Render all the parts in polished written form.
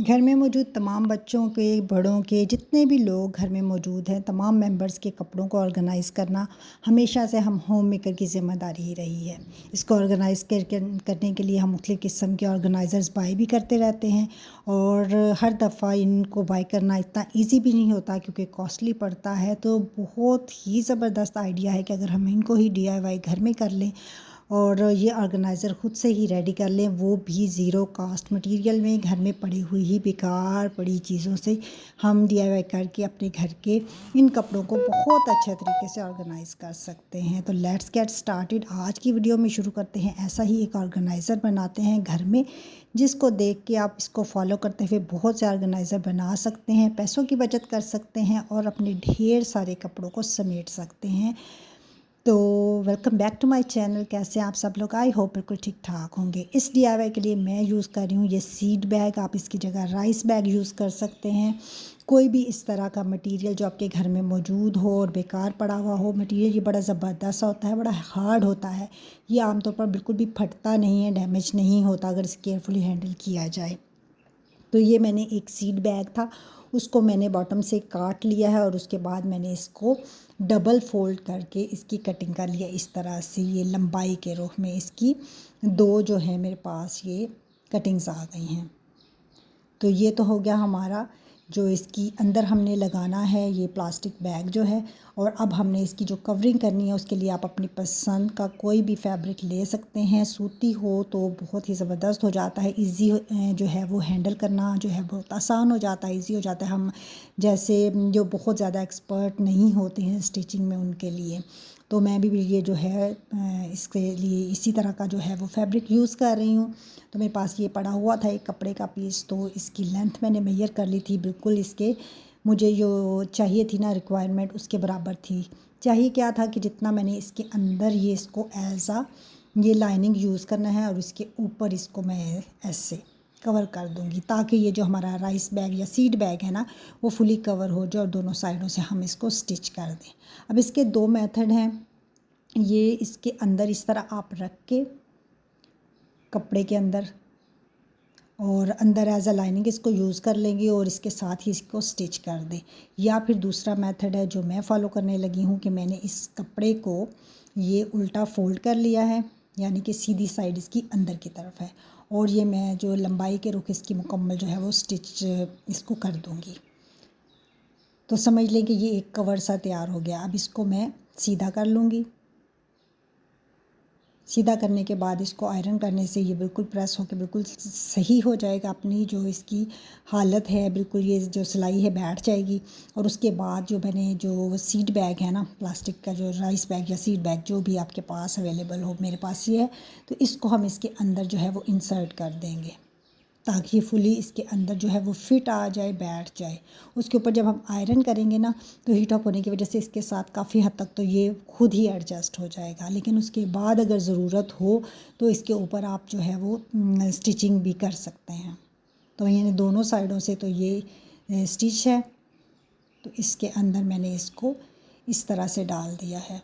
घर में मौजूद तमाम बच्चों के, बड़ों के, जितने भी लोग घर में मौजूद हैं, तमाम मेंबर्स के कपड़ों को ऑर्गेनाइज़ करना हमेशा से हम होम मेकर की ज़िम्मेदारी ही रही है। इसको ऑर्गेनाइज़ करने के लिए हम मुख्तलिफ़ किस्म के ऑर्गेनाइज़र्स बाय भी करते रहते हैं और हर दफ़ा इनको बाय करना इतना ईज़ी भी नहीं होता क्योंकि कॉस्टली पड़ता है। तो बहुत ही ज़बरदस्त आइडिया है कि अगर हम इनको ही DIY घर में कर लें और ये ऑर्गेनाइज़र ख़ुद से ही रेडी कर लें, वो भी ज़ीरो कास्ट मटेरियल में, घर में पड़ी हुई ही बेकार पड़ी चीज़ों से हम DIY करके अपने घर के इन कपड़ों को बहुत अच्छे तरीके से ऑर्गेनाइज़ कर सकते हैं। तो लेट्स गेट स्टार्टेड। आज की वीडियो में शुरू करते हैं। ऐसा ही एक ऑर्गेनाइज़र बनाते हैं घर में, जिसको देख के आप इसको फॉलो करते हुए बहुत से ऑर्गेनाइज़र बना सकते हैं, पैसों की बचत कर सकते हैं और अपने ढेर सारे कपड़ों को समेट सकते हैं। तो welcome back to my channel. कैसे हैं आप सब लोग? आई होप बिल्कुल ठीक ठाक होंगे। इस DIY के लिए मैं यूज़ कर रही हूँ ये सीड बैग। आप इसकी जगह राइस बैग यूज़ कर सकते हैं। कोई भी इस तरह का मटेरियल जो आपके घर में मौजूद हो और बेकार पड़ा हुआ हो मटेरियल, ये बड़ा ज़बरदस्त होता है, बड़ा हार्ड होता है। ये आमतौर पर बिल्कुल भी फटता नहीं है, डैमेज नहीं होता अगर इसे केयरफुली हैंडल किया जाए। तो ये मैंने एक सीड बैग था, उसको मैंने बॉटम से काट लिया है और उसके बाद मैंने इसको डबल फोल्ड करके इसकी कटिंग कर लिया इस तरह से। ये लंबाई के रुख में इसकी दो जो है मेरे पास ये कटिंग्स आ गई हैं। तो ये तो हो गया हमारा जो इसकी अंदर हमने लगाना है ये प्लास्टिक बैग जो है। और अब हमने इसकी जो कवरिंग करनी है उसके लिए आप अपनी पसंद का कोई भी फैब्रिक ले सकते हैं। सूती हो तो बहुत ही ज़बरदस्त हो जाता है, इजी जो है वो हैंडल करना जो है बहुत आसान हो जाता है, इजी हो जाता है। हम जैसे जो बहुत ज़्यादा एक्सपर्ट नहीं होते हैं स्टिचिंग में उनके लिए। तो मैं भी ये जो है इसके लिए इसी तरह का जो है वो फैब्रिक यूज़ कर रही हूँ। तो मेरे पास ये पड़ा हुआ था एक कपड़े का पीस, तो इसकी लेंथ मैंने मेजर कर ली थी, बिल्कुल इसके मुझे जो चाहिए थी ना रिक्वायरमेंट उसके बराबर थी। चाहिए क्या था कि जितना मैंने इसके अंदर ये इसको ये लाइनिंग यूज़ करना है और इसके ऊपर इसको मैं ऐसे कवर कर दूंगी ताकि ये जो हमारा राइस बैग या सीड बैग है ना वो फुली कवर हो जाए और दोनों साइडों से हम इसको स्टिच कर दें। अब इसके दो मेथड हैं। ये इसके अंदर इस तरह आप रख के कपड़े के अंदर और अंदर एज अ लाइनिंग इसको यूज़ कर लेंगे और इसके साथ ही इसको स्टिच कर दें। या फिर दूसरा मेथड है जो मैं फ़ॉलो करने लगी हूँ कि मैंने इस कपड़े को ये उल्टा फ़ोल्ड कर लिया है, यानी कि सीधी साइड इसकी अंदर की तरफ है और ये मैं जो लंबाई के रुख इसकी मुकम्मल जो है वो स्टिच इसको कर दूँगी। तो समझ लें कि ये एक कवर सा तैयार हो गया। अब इसको मैं सीधा कर लूँगी। सीधा करने के बाद इसको आयरन करने से ये बिल्कुल प्रेस होकर बिल्कुल सही हो जाएगा। अपनी जो इसकी हालत है बिल्कुल ये जो सिलाई है बैठ जाएगी। और उसके बाद जो मैंने जो सीड बैग है ना, प्लास्टिक का जो राइस बैग या सीड बैग जो भी आपके पास अवेलेबल हो, मेरे पास ये है, तो इसको हम इसके अंदर जो है वो इंसर्ट कर देंगे ताकि ये फुली इसके अंदर जो है वो फिट आ जाए, बैठ जाए। उसके ऊपर जब हम आयरन करेंगे ना तो हीट अप होने की वजह से इसके साथ काफ़ी हद तक तो ये खुद ही एडजस्ट हो जाएगा। लेकिन उसके बाद अगर ज़रूरत हो तो इसके ऊपर आप जो है वो स्टिचिंग भी कर सकते हैं। तो यानी दोनों साइडों से तो ये स्टिच है, तो इसके अंदर मैंने इसको इस तरह से डाल दिया है।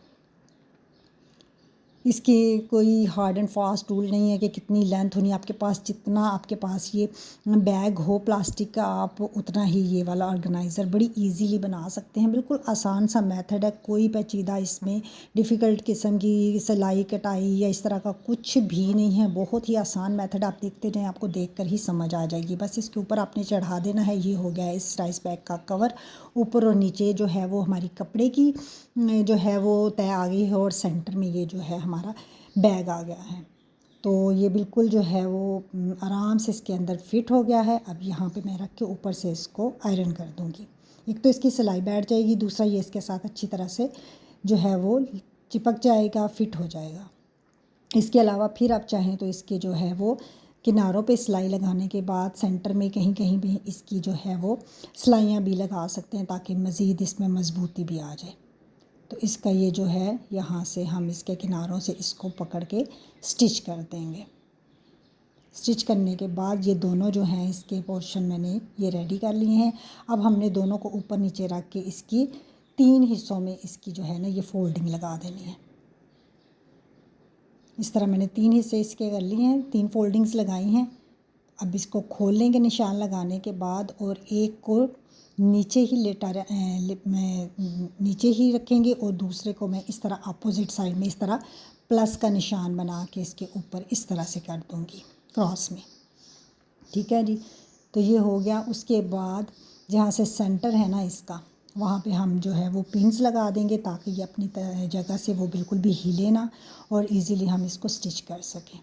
इसकी कोई हार्ड एंड फास्ट रूल नहीं है कि कितनी लेंथ होनी है। आपके पास जितना आपके पास ये बैग हो प्लास्टिक का, आप उतना ही ये वाला ऑर्गेनाइज़र बड़ी इजीली बना सकते हैं। बिल्कुल आसान सा मेथड है, कोई पेचीदा इसमें डिफ़िकल्ट किस्म की सिलाई कटाई या इस तरह का कुछ भी नहीं है। बहुत ही आसान मेथड, आप देखते रहें, आपको देखकर ही समझ आ जाएगी। बस इसके ऊपर आपने चढ़ा देना है। ये हो गया इस राइस बैग का कवर। ऊपर और नीचे जो है वो हमारी कपड़े की जो है वो तय आ गई है और सेंटर में ये जो है हमारा बैग आ गया है। तो ये बिल्कुल जो है वो आराम से इसके अंदर फिट हो गया है। अब यहाँ पे मैं रख के ऊपर से इसको आयरन कर दूँगी। एक तो इसकी सिलाई बैठ जाएगी, दूसरा ये इसके साथ अच्छी तरह से जो है वो चिपक जाएगा, फिट हो जाएगा। इसके अलावा फिर आप चाहें तो इसके जो है वो किनारों पे सिलाई लगाने के बाद सेंटर में कहीं कहीं भी इसकी जो है वो सिलाइयाँ भी लगा सकते हैं ताकि मज़ीद इसमें मज़बूती भी आ जाए। तो इसका ये जो है यहाँ से हम इसके किनारों से इसको पकड़ के स्टिच कर देंगे। स्टिच करने के बाद ये दोनों जो हैं इसके पोर्शन मैंने ये रेडी कर लिए हैं। अब हमने दोनों को ऊपर नीचे रख के इसकी 3 हिस्सों में इसकी जो है ना ये फोल्डिंग लगा देनी है। इस तरह मैंने 3 हिस्से इसके कर लिए हैं, 3 फोल्डिंग्स लगाई हैं। अब इसको खोलने के निशान लगाने के बाद और एक को नीचे ही नीचे ही रखेंगे और दूसरे को मैं इस तरह अपोजिट साइड में इस तरह प्लस का निशान बना के इसके ऊपर इस तरह से कर दूँगी क्रॉस में। ठीक है जी, तो ये हो गया। उसके बाद जहाँ से सेंटर है ना इसका, वहाँ पे हम जो है वो पिन्स लगा देंगे ताकि ये अपनी जगह से वो बिल्कुल भी हिले ना और इजीली हम इसको स्टिच कर सकें।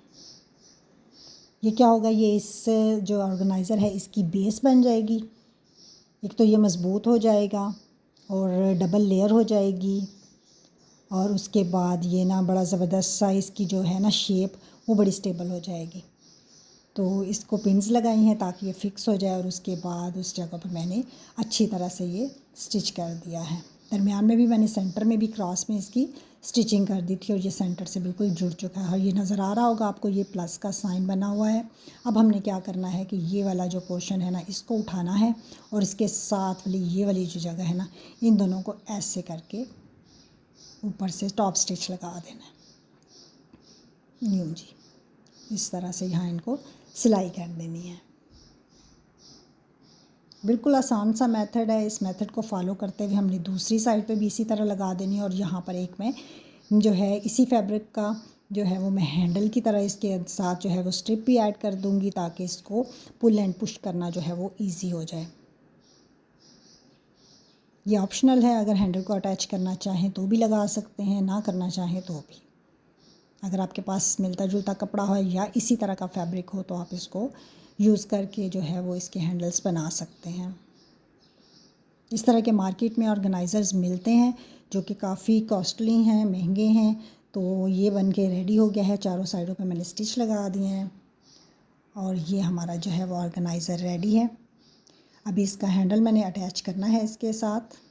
ये क्या होगा, ये इस जो ऑर्गेनाइज़र है इसकी बेस बन जाएगी। एक तो ये मज़बूत हो जाएगा और डबल लेयर हो जाएगी, और उसके बाद ये ना बड़ा ज़बरदस्त साइज़ की जो है ना शेप वो बड़ी स्टेबल हो जाएगी। तो इसको पिन्स लगाई हैं ताकि ये फिक्स हो जाए, और उसके बाद उस जगह पर मैंने अच्छी तरह से ये स्टिच कर दिया है। दरमियान में भी मैंने सेंटर में भी क्रॉस में इसकी स्टिचिंग कर दी थी और ये सेंटर से बिल्कुल जुड़ चुका है। और ये नज़र आ रहा होगा आपको, ये प्लस का साइन बना हुआ है। अब हमने क्या करना है कि ये वाला जो पोर्शन है ना इसको उठाना है और इसके साथ वाली ये वाली जो जगह है ना, इन दोनों को ऐसे करके ऊपर से टॉप स्टिच लगा देना है। यूँ जी, इस तरह से यहाँ इनको सिलाई कर देनी है। बिल्कुल आसान सा मेथड है। इस मेथड को फॉलो करते हुए हमने दूसरी साइड पे भी इसी तरह लगा देनी है। और यहाँ पर एक मैं जो है इसी फैब्रिक का जो है वो मैं हैंडल की तरह इसके साथ जो है वो स्ट्रिप भी ऐड कर दूँगी ताकि इसको पुल एंड पुश करना जो है वो ईजी हो जाए। ये ऑप्शनल है, अगर हैंडल को अटैच करना चाहें तो भी लगा सकते हैं, ना करना चाहें तो भी। अगर आपके पास मिलता जुलता कपड़ा हो या इसी तरह का फैब्रिक हो तो आप इसको यूज़ करके जो है वो इसके हैंडल्स बना सकते हैं। इस तरह के मार्केट में ऑर्गेनाइज़र्स मिलते हैं जो कि काफ़ी कॉस्टली हैं, महंगे हैं। तो ये बन के रेडी हो गया है। चारों साइडों पे मैंने स्टिच लगा दिए हैं और ये हमारा जो है वो ऑर्गेनाइज़र रेडी है। अभी इसका हैंडल मैंने अटैच करना है इसके साथ।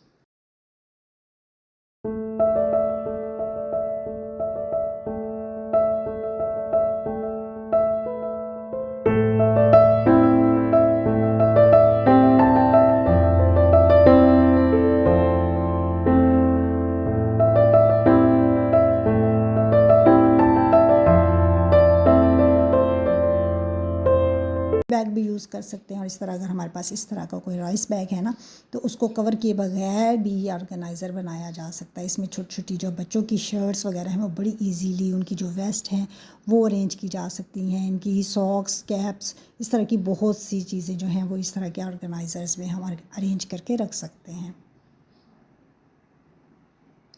बैग भी यूज़ कर सकते हैं। और इस तरह अगर हमारे पास इस तरह का कोई राइस बैग है ना तो उसको कवर किए बगैर भी ऑर्गेनाइज़र बनाया जा सकता है। इसमें छोटी छोटी जो बच्चों की शर्ट्स वगैरह हैं वो बड़ी इजीली, उनकी जो वेस्ट हैं वो अरेंज की जा सकती हैं। इनकी सॉक्स, कैप्स, इस तरह की बहुत सी चीज़ें जो हैं वो इस तरह के ऑर्गेनाइज़र्स में हम अरेंज करके रख सकते हैं।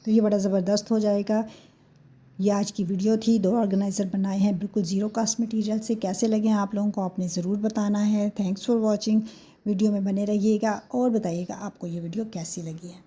तो ये बड़ा ज़बरदस्त हो जाएगा। ये आज की वीडियो थी। 2 ऑर्गेनाइज़र बनाए हैं बिल्कुल ज़ीरो कास्ट मटेरियल से। कैसे लगे आप लोगों को आपने ज़रूर बताना है। Thanks for watching. वीडियो में बने रहिएगा और बताइएगा आपको ये वीडियो कैसी लगी है।